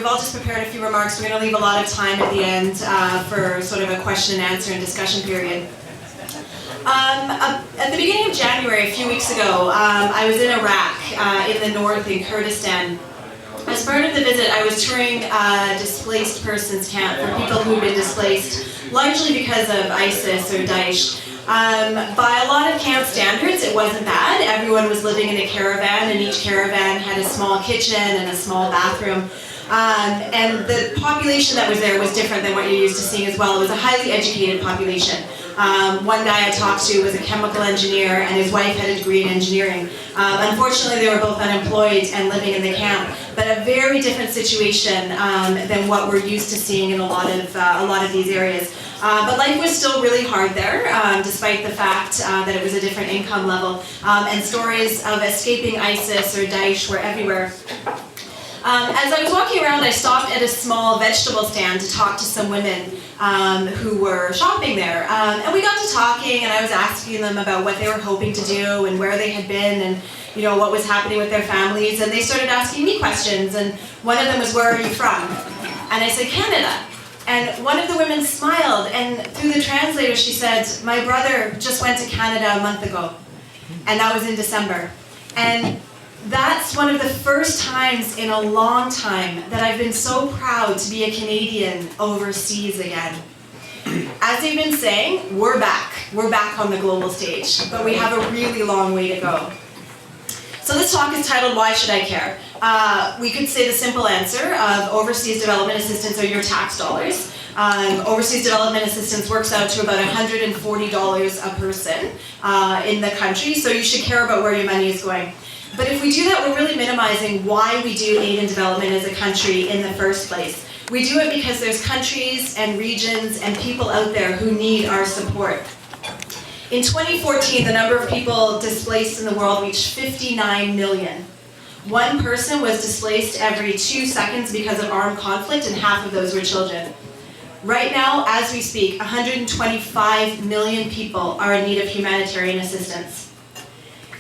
we've all just prepared a few remarks. We're going to leave a lot of time at the end for sort of a question and answer and discussion period. At the beginning of January, a few weeks ago, I was in Iraq, in the north, in Kurdistan. As part of the visit, I was touring a displaced persons camp for people who had been displaced, largely because of ISIS or Daesh. By a lot of camp standards, it wasn't bad. Everyone was living in a caravan, and each caravan had a small kitchen and a small bathroom. And the population that was there was different than what you're used to seeing as well. It was a highly educated population. One guy I talked to was a chemical engineer, and his wife had a degree in engineering. Unfortunately, they were both unemployed and living in the camp, but a very different situation than what we're used to seeing in a lot of these areas. But life was still really hard there, despite the fact that it was a different income level. And stories of escaping ISIS or Daesh were everywhere. As I was walking around, I stopped at a small vegetable stand to talk to some women who were shopping there. And we got to talking, and I was asking them about what they were hoping to do and where they had been and what was happening with their families. And they started asking me questions, and one of them was, "Where are you from?" And I said, "Canada." And one of the women smiled, and through the translator she said, "My brother just went to Canada a month ago." And that was in December. And that's one of the first times in a long time that I've been so proud to be a Canadian overseas again. As they've been saying, we're back. We're back on the global stage, but we have a really long way to go. So this talk is titled, "Why Should I Care?" We could say the simple answer of overseas development assistance are your tax dollars. Overseas development assistance works out to about $140 a person in the country, so you should care about where your money is going. But if we do that, we're really minimizing why we do aid and development as a country in the first place. We do it because there's countries and regions and people out there who need our support. In 2014, the number of people displaced in the world reached 59 million. One person was displaced every 2 seconds because of armed conflict, and half of those were children. Right now, as we speak, 125 million people are in need of humanitarian assistance.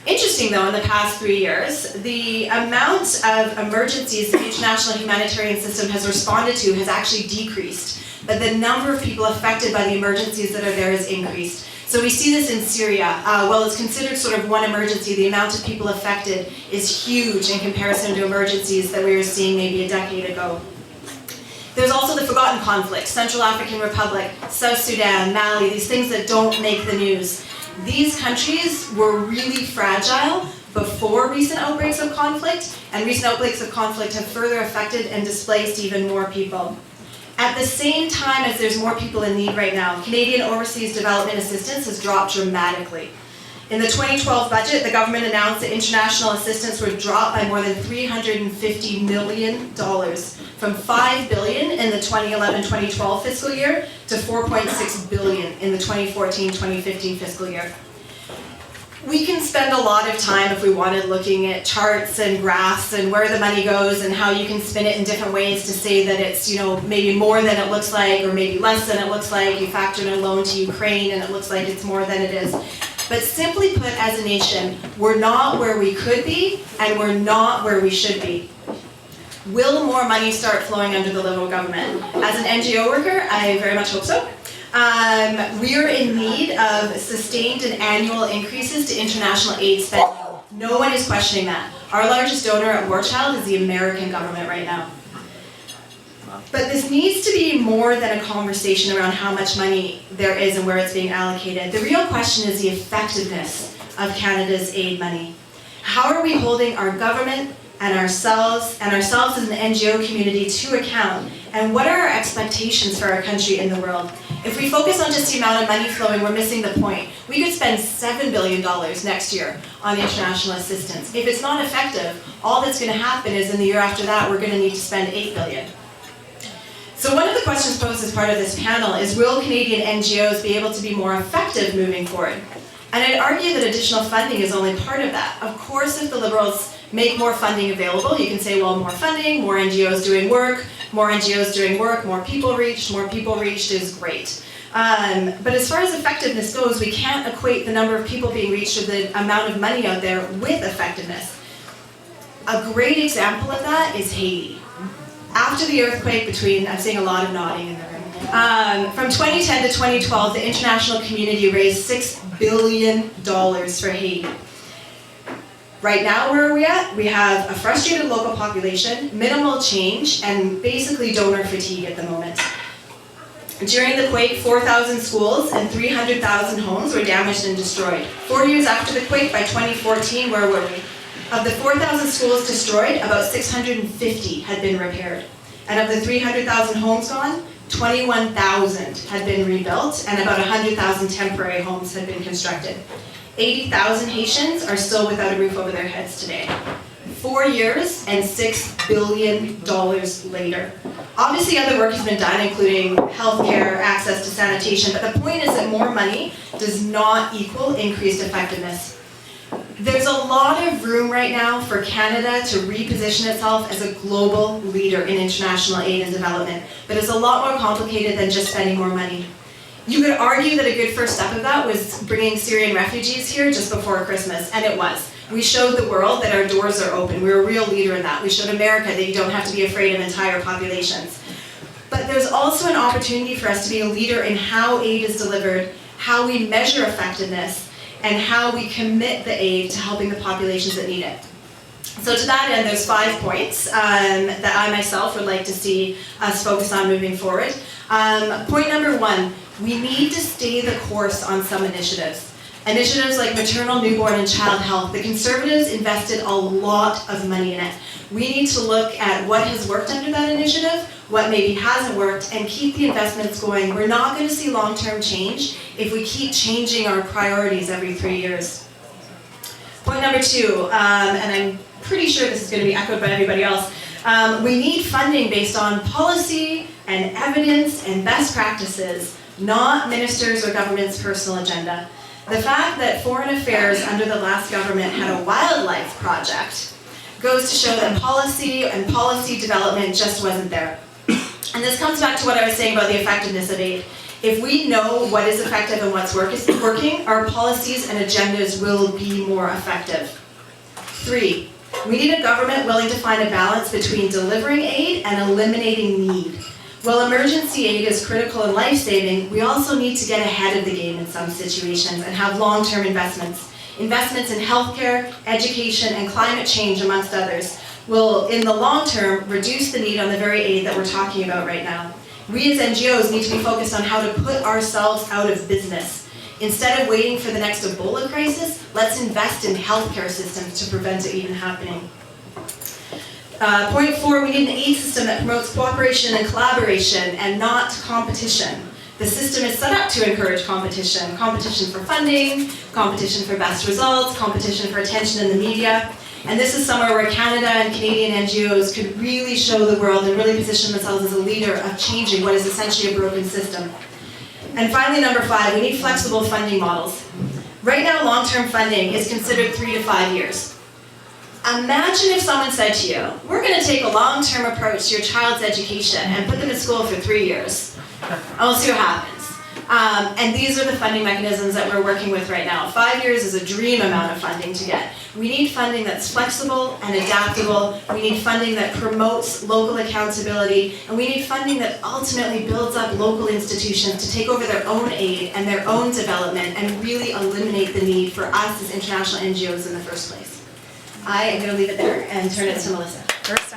Interesting though, in the past 3 years, the amount of emergencies the international humanitarian system has responded to has actually decreased, but the number of people affected by the emergencies that are there has increased. So we see this in Syria. While it's considered sort of one emergency, the amount of people affected is huge in comparison to emergencies that we were seeing maybe a decade ago. There's also the forgotten conflicts, Central African Republic, South Sudan, Mali, these things that don't make the news. These countries were really fragile before recent outbreaks of conflict, and recent outbreaks of conflict have further affected and displaced even more people. At the same time as there's more people in need right now, Canadian overseas development assistance has dropped dramatically. In the 2012 budget, the government announced that international assistance would drop by more than $350 million, from $5 billion in the 2011-2012 fiscal year to $4.6 billion in the 2014-2015 fiscal year. We can spend a lot of time, if we wanted, looking at charts and graphs and where the money goes and how you can spin it in different ways to say that it's, maybe more than it looks like or maybe less than it looks like. You factor in a loan to Ukraine and it looks like it's more than it is. But simply put, as a nation, we're not where we could be and we're not where we should be. Will more money start flowing under the Liberal government? As an NGO worker, I very much hope so. We're in need of sustained and annual increases to international aid spending. No one is questioning that. Our largest donor at War Child is the American government right now. But this needs to be more than a conversation around how much money there is and where it's being allocated. The real question is the effectiveness of Canada's aid money. How are we holding our government and ourselves as an NGO community to account? And what are our expectations for our country in the world? If we focus on just the amount of money flowing, we're missing the point. We could spend $7 billion next year on international assistance. If it's not effective, all that's going to happen is in the year after that, we're going to need to spend $8 billion. So one of the questions posed as part of this panel is, will Canadian NGOs be able to be more effective moving forward? And I'd argue that additional funding is only part of that. Of course, if the Liberals make more funding available, you can say, well, more funding, more NGOs doing work, more NGOs doing work, more people reached is great. But as far as effectiveness goes, we can't equate the number of people being reached or the amount of money out there with effectiveness. A great example of that is Haiti. After the earthquake I'm seeing a lot of nodding in the room. From 2010 to 2012, the international community raised $6 billion for Haiti. Right now, where are we at? We have a frustrated local population, minimal change, and basically donor fatigue at the moment. During the quake, 4,000 schools and 300,000 homes were damaged and destroyed. 4 years after the quake, by 2014, where were we? Of the 4,000 schools destroyed, about 650 had been repaired. And of the 300,000 homes gone, 21,000 had been rebuilt, and about 100,000 temporary homes had been constructed. 80,000 Haitians are still without a roof over their heads today. 4 years and $6 billion later. Obviously other work has been done, including healthcare, access to sanitation, but the point is that more money does not equal increased effectiveness. There's a lot of room right now for Canada to reposition itself as a global leader in international aid and development, but it's a lot more complicated than just spending more money. You could argue that a good first step of that was bringing Syrian refugees here just before Christmas, and it was. We showed the world that our doors are open. We're a real leader in that. We showed America that you don't have to be afraid of entire populations. But there's also an opportunity for us to be a leader in how aid is delivered, how we measure effectiveness, and how we commit the aid to helping the populations that need it. So to that end, there's 5 points that I myself would like to see us focus on moving forward. Point number 1, we need to stay the course on some initiatives. Initiatives like maternal, newborn, and child health. The Conservatives invested a lot of money in it. We need to look at what has worked under that initiative, what maybe hasn't worked, and keep the investments going. We're not going to see long-term change if we keep changing our priorities every 3 years. Point number 2, and I'm pretty sure this is going to be echoed by everybody else, we need funding based on policy and evidence and best practices, not ministers' or government's personal agenda. The fact that foreign affairs under the last government had a wildlife project goes to show that policy and policy development just wasn't there. And this comes back to what I was saying about the effectiveness of aid. If we know what is effective and what's working, our policies and agendas will be more effective. 3, we need a government willing to find a balance between delivering aid and eliminating need. While emergency aid is critical and life-saving, we also need to get ahead of the game in some situations and have long-term investments. Investments in healthcare, education, and climate change, amongst others, will, in the long term, reduce the need on the very aid that we're talking about right now. We as NGOs need to be focused on how to put ourselves out of business. Instead of waiting for the next Ebola crisis, let's invest in healthcare systems to prevent it even happening. Point 4, we need an aid system that promotes cooperation and collaboration and not competition. The system is set up to encourage competition. Competition for funding, competition for best results, competition for attention in the media. And this is somewhere where Canada and Canadian NGOs could really show the world and really position themselves as a leader of changing what is essentially a broken system. And finally, number 5, we need flexible funding models. Right now, long-term funding is considered 3 to 5 years. Imagine if someone said to you, we're going to take a long-term approach to your child's education and put them in school for 3 years. And we'll see what happens. And these are the funding mechanisms that we're working with right now. 5 years is a dream amount of funding to get. We need funding that's flexible and adaptable. We need funding that promotes local accountability. And we need funding that ultimately builds up local institutions to take over their own aid and their own development and really eliminate the need for us as international NGOs in the first place. I am going to leave it there and turn it to Melissa. First,